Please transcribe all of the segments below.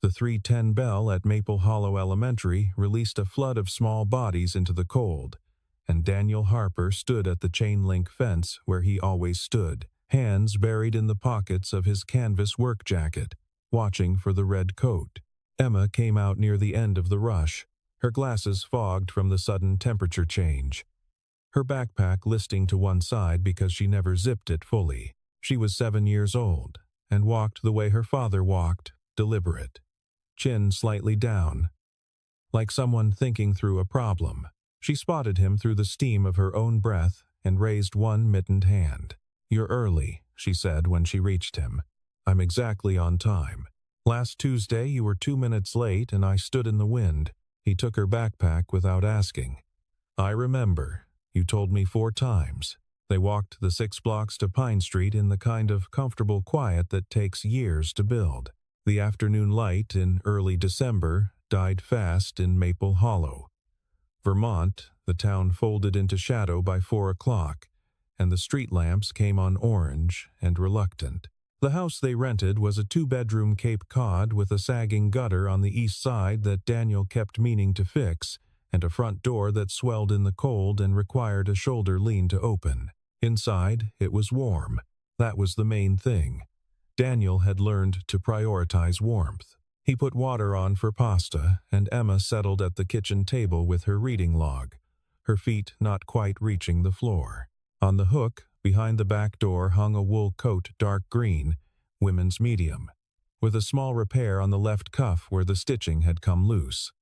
The 3:10 bell at Maple Hollow Elementary released a flood of small bodies into the cold, and Daniel Harper stood at the chain-link fence where he always stood, hands buried in the pockets of his canvas work jacket, watching for the red coat. Emma came out near the end of the rush, her glasses fogged from the sudden temperature change, her backpack listing to one side because she never zipped it fully. She was 7 years old, and walked the way her father walked, deliberate, chin slightly down, like someone thinking through a problem. She spotted him through the steam of her own breath and raised one mittened hand. "You're early," she said when she reached him. "I'm exactly on time. Last Tuesday you were 2 minutes late and I stood in the wind." He took her backpack without asking. "I remember. You told me 4 times." They walked the 6 blocks to Pine Street in the kind of comfortable quiet that takes years to build. The afternoon light in early December died fast in Maple Hollow. Vermont, the town folded into shadow by 4 o'clock, and the street lamps came on orange and reluctant. The house they rented was a 2-bedroom Cape Cod with a sagging gutter on the east side that Daniel kept meaning to fix, and a front door that swelled in the cold and required a shoulder lean to open. Inside, it was warm. That was the main thing. Daniel had learned to prioritize warmth. He put water on for pasta, and Emma settled at the kitchen table with her reading log, her feet not quite reaching the floor. On the hook, behind the back door, hung a wool coat dark green, women's medium, with a small repair on the left cuff where the stitching had come loose.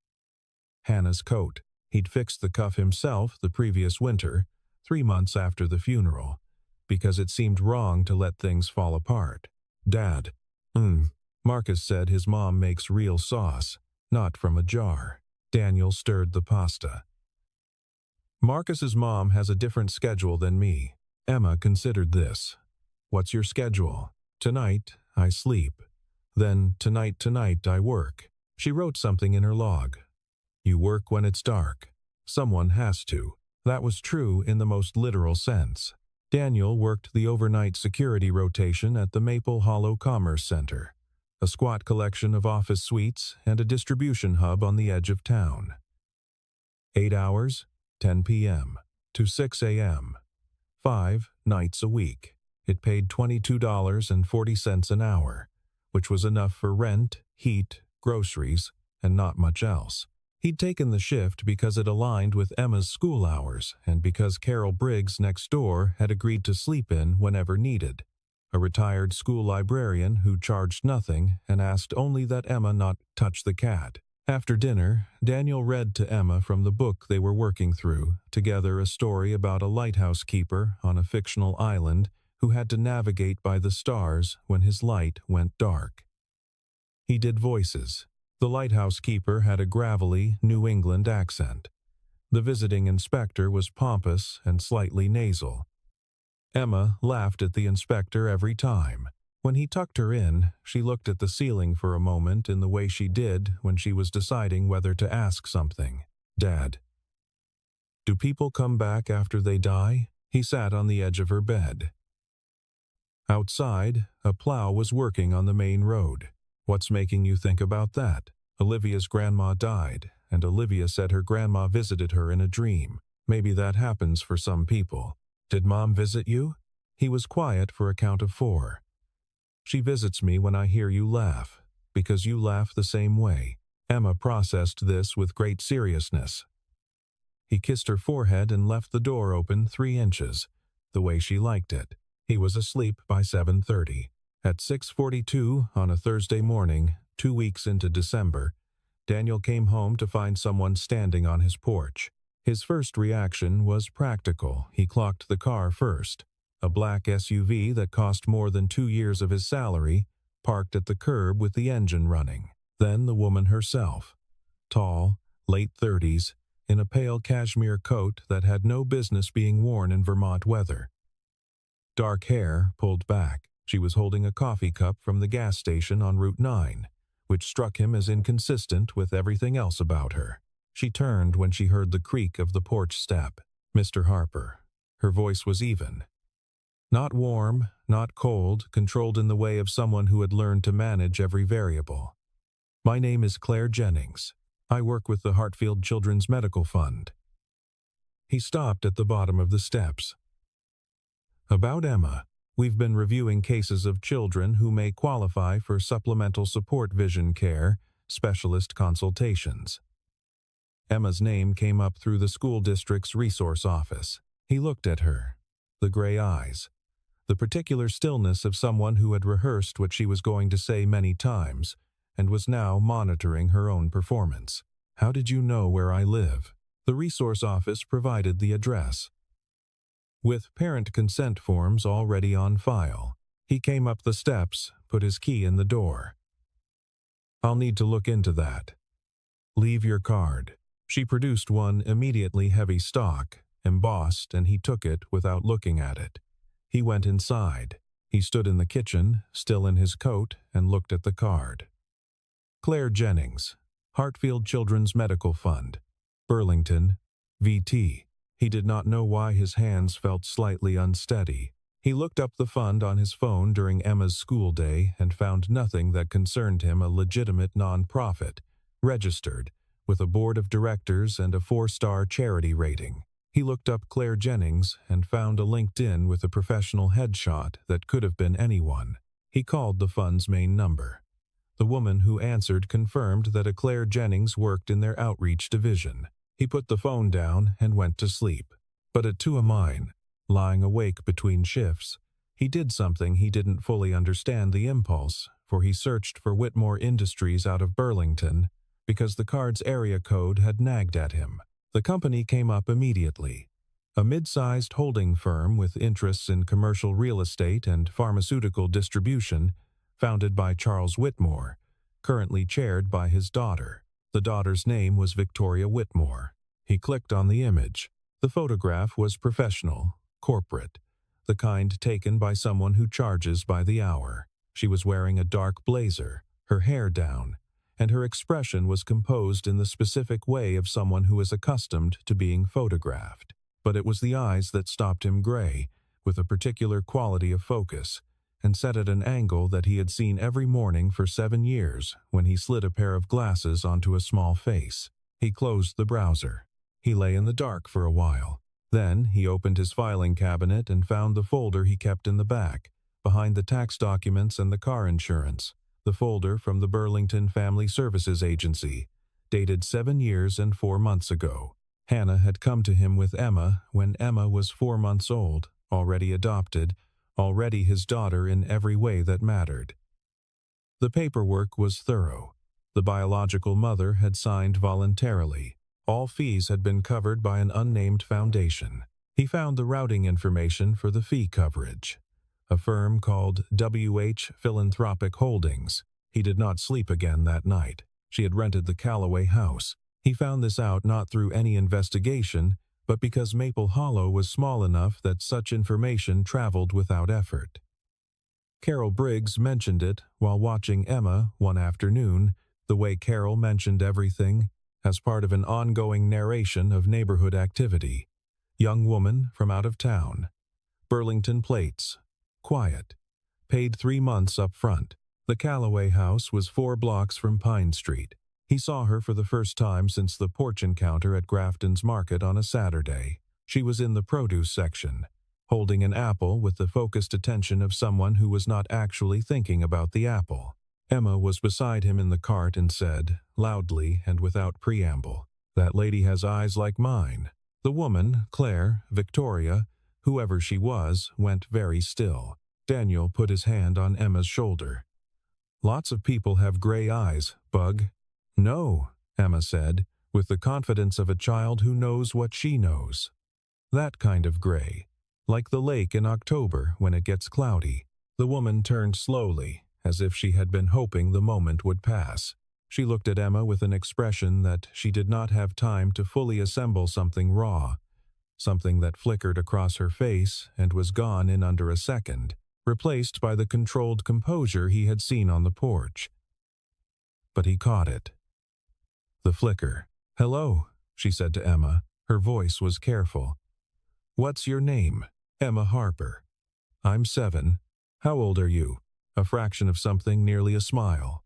Hannah's coat. He'd fixed the cuff himself the previous winter, 3 months after the funeral, because it seemed wrong to let things fall apart. "Dad." Marcus said his mom makes real sauce, not from a jar. Daniel stirred the pasta. "Marcus's mom has a different schedule than me." Emma considered this. "What's your schedule?" "Tonight, I sleep. Then tonight I work." She wrote something in her log. "You work when it's dark. Someone has to." That was true in the most literal sense. Daniel worked the overnight security rotation at the Maple Hollow Commerce Center, a squat collection of office suites and a distribution hub on the edge of town. 8 hours, 10 p.m. to 6 a.m., 5 nights a week. It paid $22.40 an hour, which was enough for rent, heat, groceries, and not much else. He'd taken the shift because it aligned with Emma's school hours and because Carol Briggs next door had agreed to sleep in whenever needed, a retired school librarian who charged nothing and asked only that Emma not touch the cat. After dinner, Daniel read to Emma from the book they were working through, together a story about a lighthouse keeper on a fictional island who had to navigate by the stars when his light went dark. He did voices. The lighthouse keeper had a gravelly New England accent. The visiting inspector was pompous and slightly nasal. Emma laughed at the inspector every time. When he tucked her in, she looked at the ceiling for a moment in the way she did when she was deciding whether to ask something. "Dad, do people come back after they die?" He sat on the edge of her bed. Outside, a plow was working on the main road. "What's making you think about that?" "Olivia's grandma died, and Olivia said her grandma visited her in a dream. Maybe that happens for some people." "Did Mom visit you?" He was quiet for a count of 4. "She visits me when I hear you laugh, because you laugh the same way." Emma processed this with great seriousness. He kissed her forehead and left the door open 3 inches, the way she liked it. He was asleep by 7:30. At 6:42 on a Thursday morning, 2 weeks into December, Daniel came home to find someone standing on his porch. His first reaction was practical. He clocked the car first. A black SUV that cost more than 2 years of his salary, parked at the curb with the engine running. Then the woman herself, tall, late 30s, in a pale cashmere coat that had no business being worn in Vermont weather. Dark hair pulled back. She was holding a coffee cup from the gas station on Route 9, which struck him as inconsistent with everything else about her. She turned when she heard the creak of the porch step. "Mr. Harper." Her voice was even. Not warm, not cold, controlled in the way of someone who had learned to manage every variable. My name is Claire Jennings. I work with the Hartfield Children's Medical Fund. He stopped at the bottom of the steps. About Emma. We've been reviewing cases of children who may qualify for supplemental support vision care, specialist consultations. Emma's name came up through the school district's resource office. He looked at her. The gray eyes. The particular stillness of someone who had rehearsed what she was going to say many times and was now monitoring her own performance. How did you know where I live? The resource office provided the address. With parent consent forms already on file, he came up the steps, put his key in the door. I'll need to look into that. Leave your card. She produced one immediately heavy stock, embossed, and he took it without looking at it. He went inside. He stood in the kitchen, still in his coat, and looked at the card. Claire Jennings, Hartfield Children's Medical Fund, Burlington, VT. He did not know why his hands felt slightly unsteady. He looked up the fund on his phone during Emma's school day and found nothing that concerned him a legitimate non-profit, registered, with a board of directors and a 4-star charity rating. He looked up Claire Jennings and found a LinkedIn with a professional headshot that could have been anyone. He called the fund's main number. The woman who answered confirmed that a Claire Jennings worked in their outreach division. He put the phone down and went to sleep. But at 2 a.m, lying awake between shifts, he did something he didn't fully understand the impulse, for he searched for Whitmore Industries out of Burlington because the card's area code had nagged at him. The company came up immediately. A mid-sized holding firm with interests in commercial real estate and pharmaceutical distribution, founded by Charles Whitmore, currently chaired by his daughter. The daughter's name was Victoria Whitmore. He clicked on the image. The photograph was professional, corporate, the kind taken by someone who charges by the hour. She was wearing a dark blazer, her hair down, and her expression was composed in the specific way of someone who is accustomed to being photographed. But it was the eyes that stopped him gray, with a particular quality of focus, and set at an angle that he had seen every morning for 7 years when he slid a pair of glasses onto a small face. He closed the browser. He lay in the dark for a while. Then he opened his filing cabinet and found the folder he kept in the back, behind the tax documents and the car insurance. The folder from the Burlington Family Services Agency, dated 7 years and 4 months ago. Hannah had come to him with Emma when Emma was 4 months old, already adopted, already his daughter in every way that mattered. The paperwork was thorough. The biological mother had signed voluntarily. All fees had been covered by an unnamed foundation. He found the routing information for the fee coverage. A firm called WH Philanthropic Holdings. He did not sleep again that night. She had rented the Callaway house. He found this out not through any investigation, but because Maple Hollow was small enough that such information traveled without effort. Carol Briggs mentioned it while watching Emma one afternoon, the way Carol mentioned everything, as part of an ongoing narration of neighborhood activity. Young woman from out of town. Burlington plates. Quiet. Paid 3 months up front. The Callaway house was 4 blocks from Pine Street. He saw her for the first time since the porch encounter at Grafton's Market on a Saturday. She was in the produce section, holding an apple with the focused attention of someone who was not actually thinking about the apple. Emma was beside him in the cart and said, loudly and without preamble, "That lady has eyes like mine." The woman, Claire, Victoria, whoever she was, went very still. Daniel put his hand on Emma's shoulder. "Lots of people have gray eyes, Bug." "No," Emma said, with the confidence of a child who knows what she knows. "That kind of gray. Like the lake in October when it gets cloudy." The woman turned slowly, as if she had been hoping the moment would pass. She looked at Emma with an expression that she did not have time to fully assemble something raw, something that flickered across her face and was gone in under a second, replaced by the controlled composure he had seen on the porch. But he caught it. The flicker. "Hello," she said to Emma. Her voice was careful. "What's your name?" "Emma Harper." "I'm 7. How old are you?" A fraction of something, nearly a smile.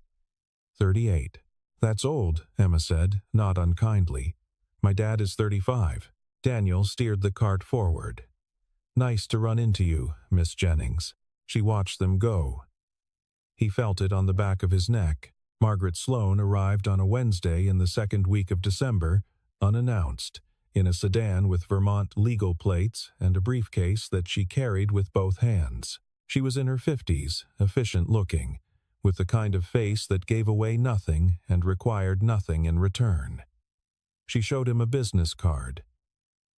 38. That's old, Emma said, not unkindly. My dad is 35. Daniel steered the cart forward. Nice to run into you, Miss Jennings. She watched them go. He felt it on the back of his neck. Margaret Sloane arrived on a Wednesday in the second week of December, unannounced, in a sedan with Vermont legal plates and a briefcase that she carried with both hands. She was in her 50s, efficient-looking, with the kind of face that gave away nothing and required nothing in return. She showed him a business card.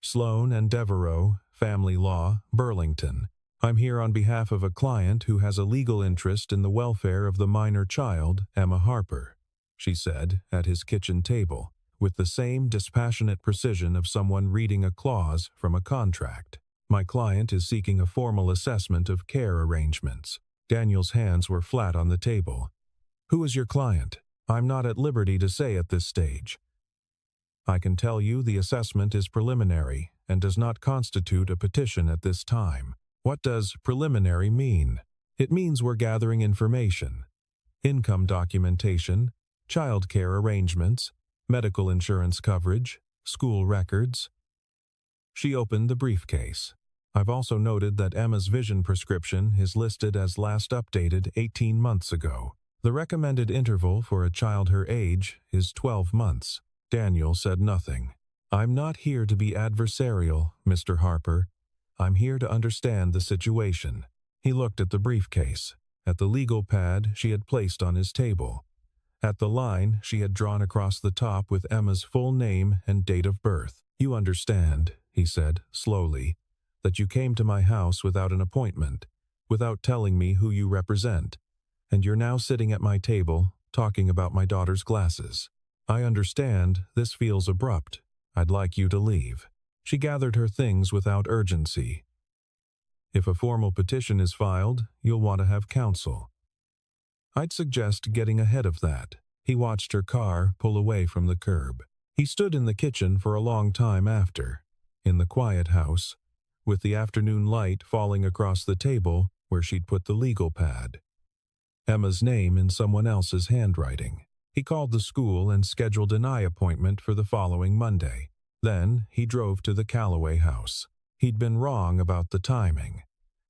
Sloane and Devereaux, Family Law, Burlington. I'm here on behalf of a client who has a legal interest in the welfare of the minor child, Emma Harper, she said, at his kitchen table, with the same dispassionate precision of someone reading a clause from a contract. My client is seeking a formal assessment of care arrangements. Daniel's hands were flat on the table. Who is your client? I'm not at liberty to say at this stage. I can tell you the assessment is preliminary and does not constitute a petition at this time. What does preliminary mean? It means we're gathering information. Income documentation, child care arrangements, medical insurance coverage, school records. She opened the briefcase. I've also noted that Emma's vision prescription is listed as last updated 18 months ago. The recommended interval for a child her age is 12 months. Daniel said nothing. I'm not here to be adversarial, Mr. Harper. I'm here to understand the situation. He looked at the briefcase, at the legal pad she had placed on his table, at the line she had drawn across the top with Emma's full name and date of birth. You understand, he said, slowly, that you came to my house without an appointment, without telling me who you represent, and you're now sitting at my table, talking about my daughter's glasses. I understand this feels abrupt. I'd like you to leave. She gathered her things without urgency. If a formal petition is filed, you'll want to have counsel. I'd suggest getting ahead of that. He watched her car pull away from the curb. He stood in the kitchen for a long time after, in the quiet house, with the afternoon light falling across the table where she'd put the legal pad. Emma's name in someone else's handwriting. He called the school and scheduled an eye appointment for the following Monday. Then he drove to the Calloway house. He'd been wrong about the timing.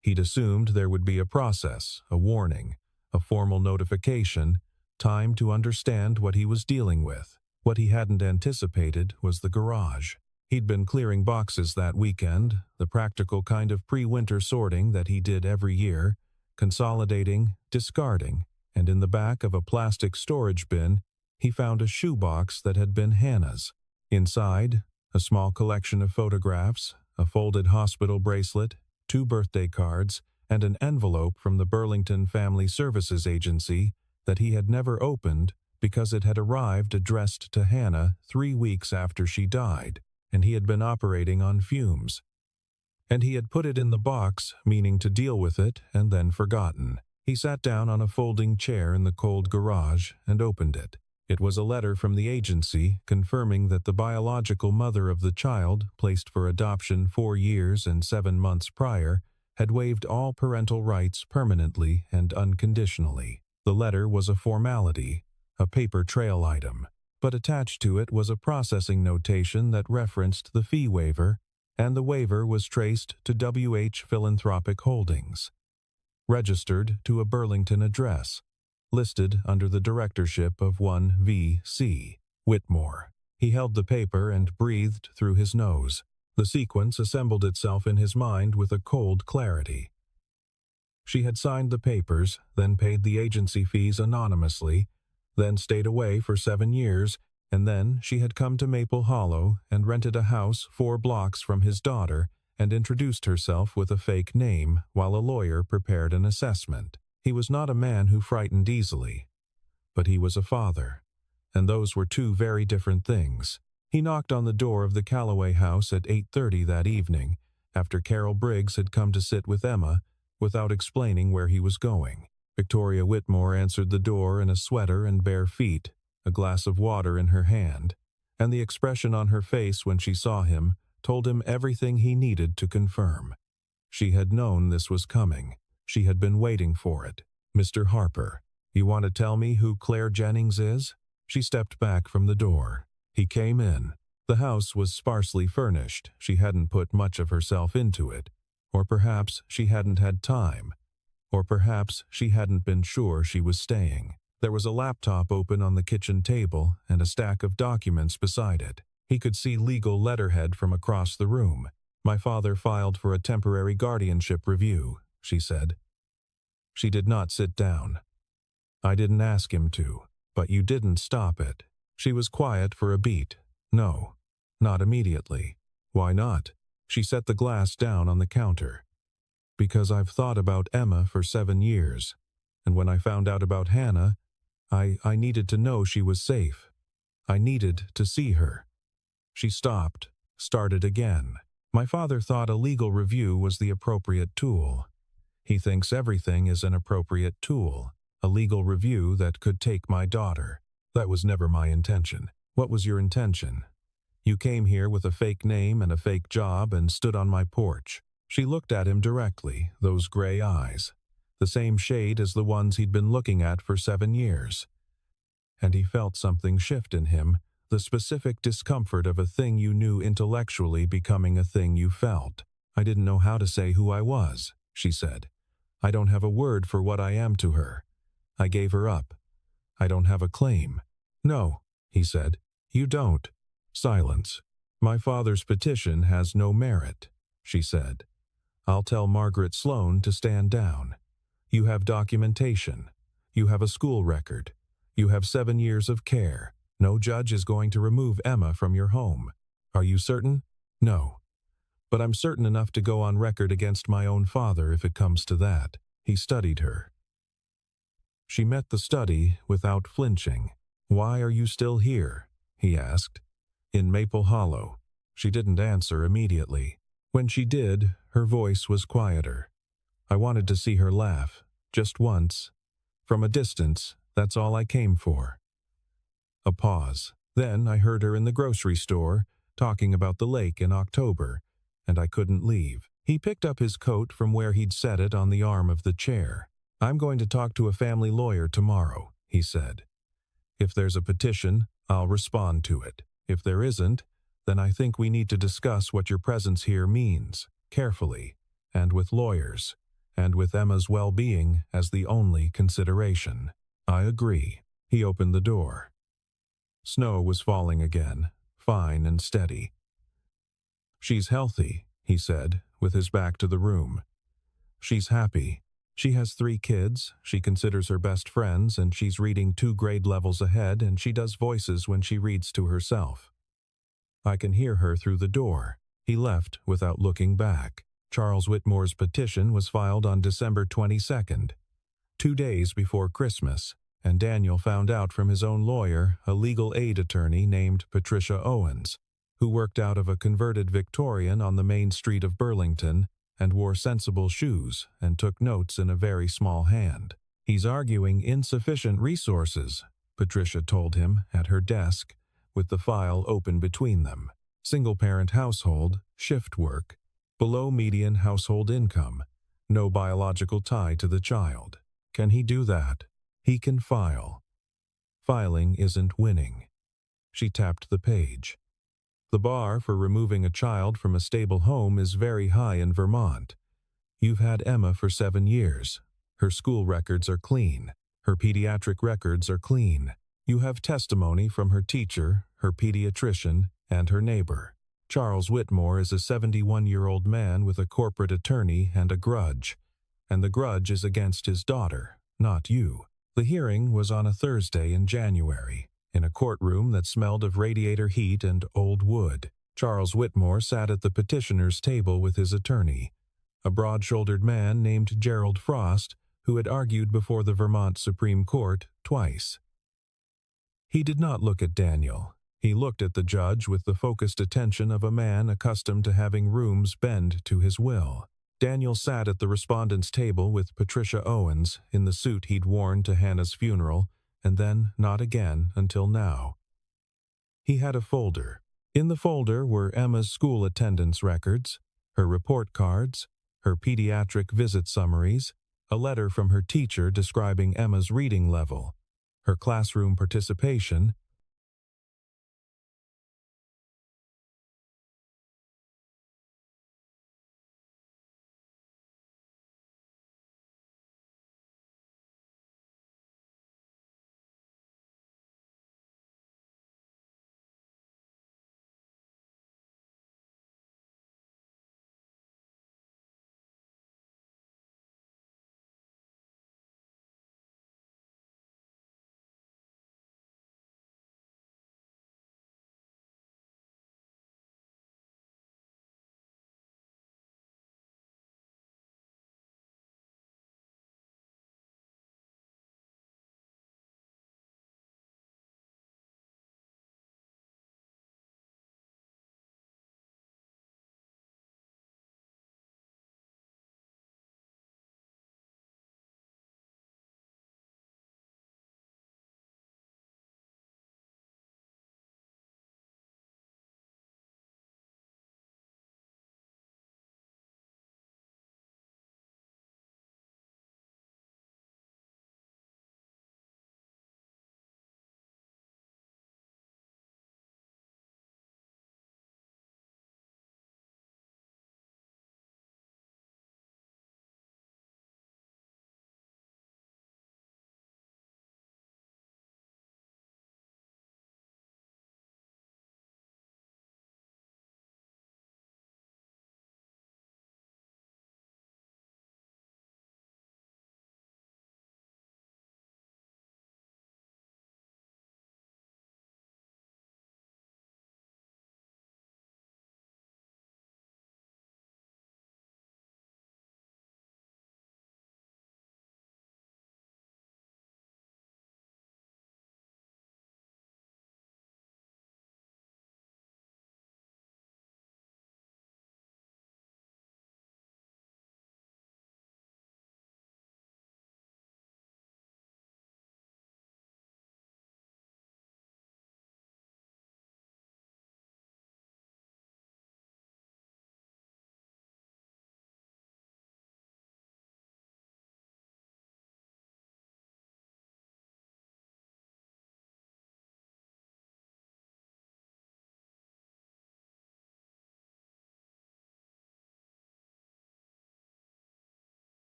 He'd assumed there would be a process, a warning, a formal notification, time to understand what he was dealing with. What he hadn't anticipated was the garage. He'd been clearing boxes that weekend, the practical kind of pre-winter sorting that he did every year, consolidating, discarding, and in the back of a plastic storage bin, he found a shoebox that had been Hannah's. Inside, a small collection of photographs, a folded hospital bracelet, 2 birthday cards, and an envelope from the Burlington Family Services Agency that he had never opened because it had arrived addressed to Hannah 3 weeks after she died, and he had been operating on fumes. And he had put it in the box, meaning to deal with it, and then forgotten. He sat down on a folding chair in the cold garage and opened it. It was a letter from the agency confirming that the biological mother of the child, placed for adoption 4 years and 7 months prior, had waived all parental rights permanently and unconditionally. The letter was a formality, a paper trail item, but attached to it was a processing notation that referenced the fee waiver, and the waiver was traced to W.H. Philanthropic Holdings, registered to a Burlington address, listed under the directorship of one V.C. Whitmore. He held the paper and breathed through his nose. The sequence assembled itself in his mind with a cold clarity. She had signed the papers, then paid the agency fees anonymously, then stayed away for 7 years, and then she had come to Maple Hollow and rented a house 4 blocks from his daughter and introduced herself with a fake name while a lawyer prepared an assessment. He was not a man who frightened easily, but he was a father, and those were 2 very different things. He knocked on the door of the Calloway house at 8:30 that evening, after Carol Briggs had come to sit with Emma, without explaining where he was going. Victoria Whitmore answered the door in a sweater and bare feet, a glass of water in her hand, and the expression on her face when she saw him told him everything he needed to confirm. She had known this was coming. She had been waiting for it. Mr. Harper, you want to tell me who Claire Jennings is? She stepped back from the door. He came in. The house was sparsely furnished. She hadn't put much of herself into it. Or perhaps she hadn't had time. Or perhaps she hadn't been sure she was staying. There was a laptop open on the kitchen table and a stack of documents beside it. He could see legal letterhead from across the room. "My father filed for a temporary guardianship review," she said. She did not sit down. "I didn't ask him to, but you didn't stop it." She was quiet for a beat. "No, not immediately." "Why not?" She set the glass down on the counter. "Because I've thought about Emma for 7 years, and when I found out about Hannah, I needed to know she was safe. I needed to see her." She stopped, started again. "My father thought a legal review was the appropriate tool. He thinks everything is an appropriate tool, a legal review that could take my daughter. That was never my intention." "What was your intention?" "You came here with a fake name and a fake job and stood on my porch." She looked at him directly, those gray eyes, the same shade as the ones he'd been looking at for 7 years. And he felt something shift in him, the specific discomfort of a thing you knew intellectually becoming a thing you felt. "I didn't know how to say who I was," she said. "I don't have a word for what I am to her. I gave her up. I don't have a claim." "No," he said. "You don't." Silence. "My father's petition has no merit," she said. "I'll tell Margaret Sloane to stand down. You have documentation. You have a school record. You have 7 years of care. No judge is going to remove Emma from your home. Are you certain?" "No. But I'm certain enough to go on record against my own father if it comes to that." He studied her. She met the study without flinching. "Why are you still here?" he asked. "In Maple Hollow." She didn't answer immediately. When she did, her voice was quieter. "I wanted to see her laugh, just once. From a distance, that's all I came for." A pause. "Then I heard her in the grocery store, talking about the lake in October, and I couldn't leave." He picked up his coat from where he'd set it on the arm of the chair. "I'm going to talk to a family lawyer tomorrow," he said. "If there's a petition, I'll respond to it. If there isn't, then I think we need to discuss what your presence here means, carefully, and with lawyers, and with Emma's well-being as the only consideration." "I agree." He opened the door. Snow was falling again, fine and steady. "She's healthy," he said, with his back to the room. "She's happy. She has 3 kids, she considers her best friends, and she's reading 2 grade levels ahead, and she does voices when she reads to herself. I can hear her through the door." He left without looking back. Charles Whitmore's petition was filed on December 22nd, 2 days before Christmas, and Daniel found out from his own lawyer, a legal aid attorney named Patricia Owens, who worked out of a converted Victorian on the main street of Burlington and wore sensible shoes and took notes in a very small hand. "He's arguing insufficient resources," Patricia told him at her desk, with the file open between them. "Single-parent household, shift work, below-median household income, no biological tie to the child. Can he do that? He can file. Filing isn't winning." She tapped the page. "The bar for removing a child from a stable home is very high in Vermont. You've had Emma for 7 years. Her school records are clean. Her pediatric records are clean. You have testimony from her teacher, her pediatrician, and her neighbor. Charles Whitmore is a 71-year-old man with a corporate attorney and a grudge, and the grudge is against his daughter, not you." The hearing was on a Thursday in January, in a courtroom that smelled of radiator heat and old wood. Charles Whitmore sat at the petitioner's table with his attorney, a broad-shouldered man named Gerald Frost, who had argued before the Vermont Supreme Court twice. He did not look at Daniel. He looked at the judge with the focused attention of a man accustomed to having rooms bend to his will. Daniel sat at the respondent's table with Patricia Owens in the suit he'd worn to Hannah's funeral, and then not again until now. He had a folder. In the folder were Emma's school attendance records, her report cards, her pediatric visit summaries, a letter from her teacher describing Emma's reading level, her classroom participation,